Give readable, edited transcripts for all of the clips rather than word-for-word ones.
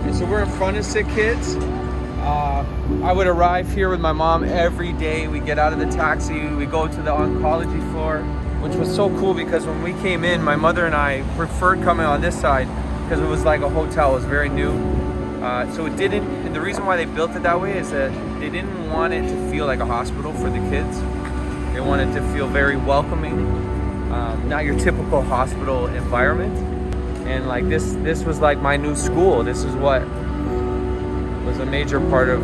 And so we're in front of Sick Kids. I would arrive here with my mom every day. We get out of the taxi, we go to the oncology floor, which was so cool because when we came in, my mother and I preferred coming on this side because it was like a hotel. It was very new. So it didn't, and the reason why they built it that way is that they didn't want it to feel like a hospital for the kids. They wanted to feel very welcoming, not your typical hospital environment. And like this was like my new school. This is what was a major part of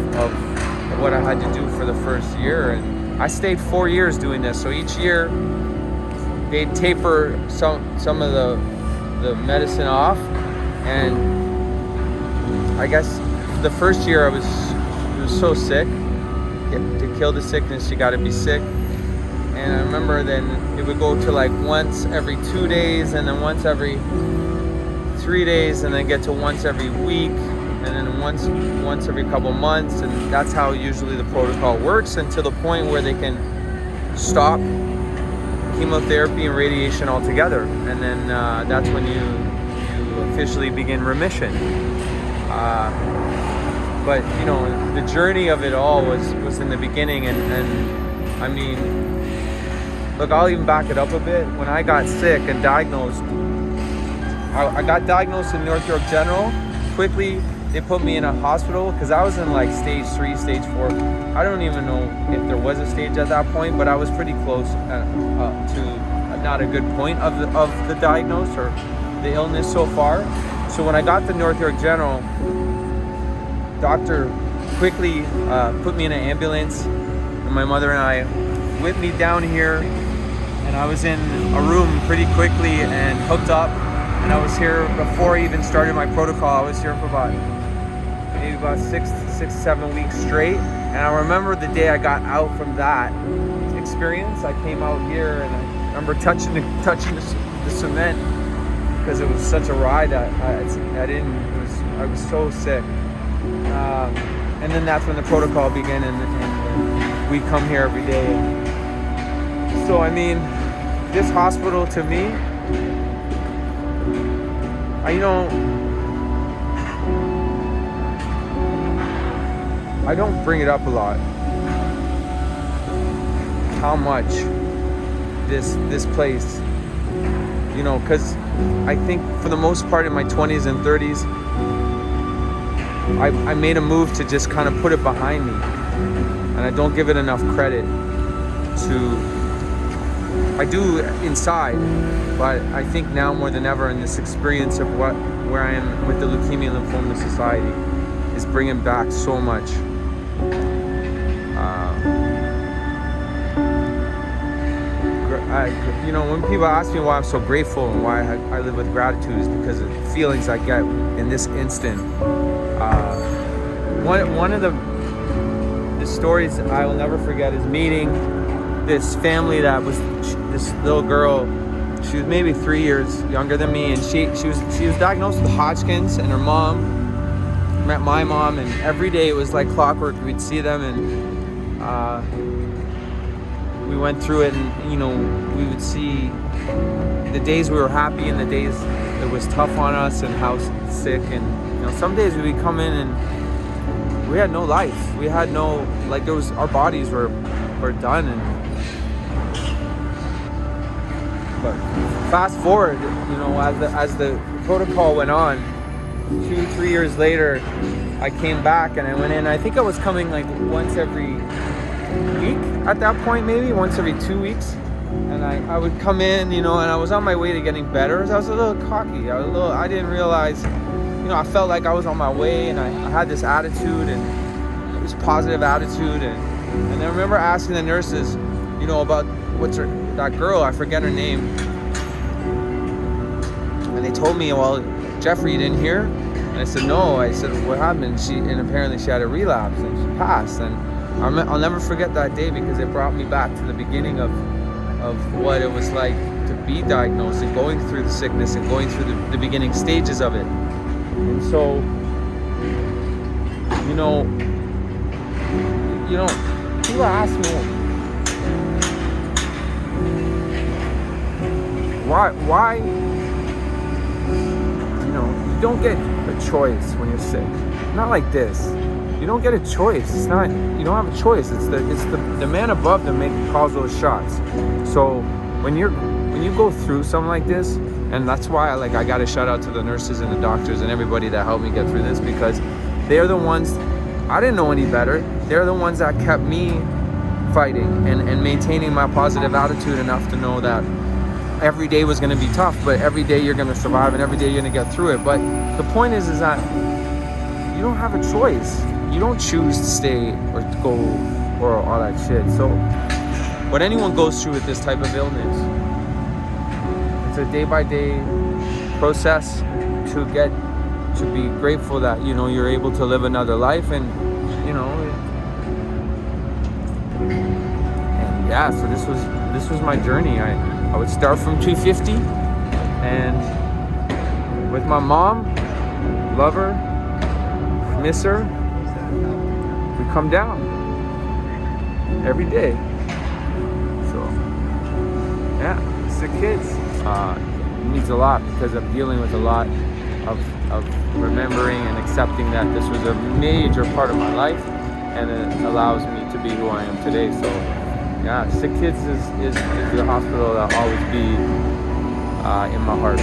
what I had to do for the first year. And I stayed 4 years doing this. So each year they'd taper some of the medicine off. And I guess the first year I was so sick. To kill the sickness, you gotta be sick. And I remember then it would go to like once every 2 days, and then once every 3 days, and then get to once every week, and then once every couple months. And that's how usually the protocol works, until the point where they can stop chemotherapy and radiation altogether. And then that's when you officially begin remission. But you know, the journey of it all was in the beginning. And I mean, look, I'll even back it up a bit. When I got sick and diagnosed, I got diagnosed in North York General. Quickly, they put me in a hospital because I was in like stage 3, stage 4. I don't even know if there was a stage at that point, but I was pretty close to not a good point of the diagnosis or the illness so far. So when I got to North York General, doctor quickly put me in an ambulance, and my mother and I whipped me down here, and I was in a room pretty quickly and hooked up. And I was here before I even started my protocol. I was here for maybe about 6-7 weeks straight. And I remember the day I got out from that experience, I came out here and I remember touching the cement because it was such a ride that I was so sick. And then that's when the protocol began, and we come here every day. So I mean, this hospital to me, I don't bring it up a lot, how much this place, you know, because I think for the most part in my 20s and 30s, I made a move to just kind of put it behind me, and I don't give it enough credit to. I do inside, but I think now more than ever in this experience of where I am with the Leukemia and Lymphoma Society is bringing back so much. You know, when people ask me why I'm so grateful and why I live with gratitude, is because of the feelings I get in this instant. One of the stories I will never forget is meeting this family that was this little girl. She was maybe 3 years younger than me, and she was diagnosed with Hodgkin's, and her mom met my mom, and every day it was like clockwork. We'd see them, and we went through it, and you know, we would see the days we were happy and the days it was tough on us, and how sick. And you know, some days we would come in and we had no life. We had no, like, there was, our bodies were done. And but fast forward, you know, as the protocol went on, 2-3 years later, I came back and I went in. I think I was coming like once every week at that point, maybe once every 2 weeks. And I would come in, you know, and I was on my way to getting better. I was a little cocky. I didn't realize, you know, I felt like I was on my way, and I had this attitude, and this positive attitude. And I remember asking the nurses, you know, about that girl, I forget her name. And they told me, well, Jeffrey, you didn't hear? And I said, no. I said, what happened? And apparently she had a relapse and she passed. And I'll never forget that day, because it brought me back to the beginning of what it was like to be diagnosed and going through the sickness and going through the beginning stages of it. And so, you know, people ask me, why you know, you don't get a choice when you're sick. Not like this. You don't get a choice. It's not, you don't have a choice. It's the man above that calls those shots. So when you go through something like this, and that's why I got to shout out to the nurses and the doctors and everybody that helped me get through this, because they're the ones, I didn't know any better. They're the ones that kept me fighting and maintaining my positive attitude enough to know that every day was going to be tough, but every day you're going to survive and every day you're going to get through it. But the point is that you don't have a choice. You don't choose to stay or to go or all that shit. So what anyone goes through with this type of illness, it's a day-by-day process to get to be grateful that, you know, you're able to live another life. And, you know, and yeah, so this was my journey. I would start from 250, and with my mom, love her, miss her, we come down every day. So yeah, it's the kids. It means a lot because I'm dealing with a lot of remembering and accepting that this was a major part of my life, and it allows me to be who I am today. So yeah, Sick Kids is the hospital that'll always be in my heart.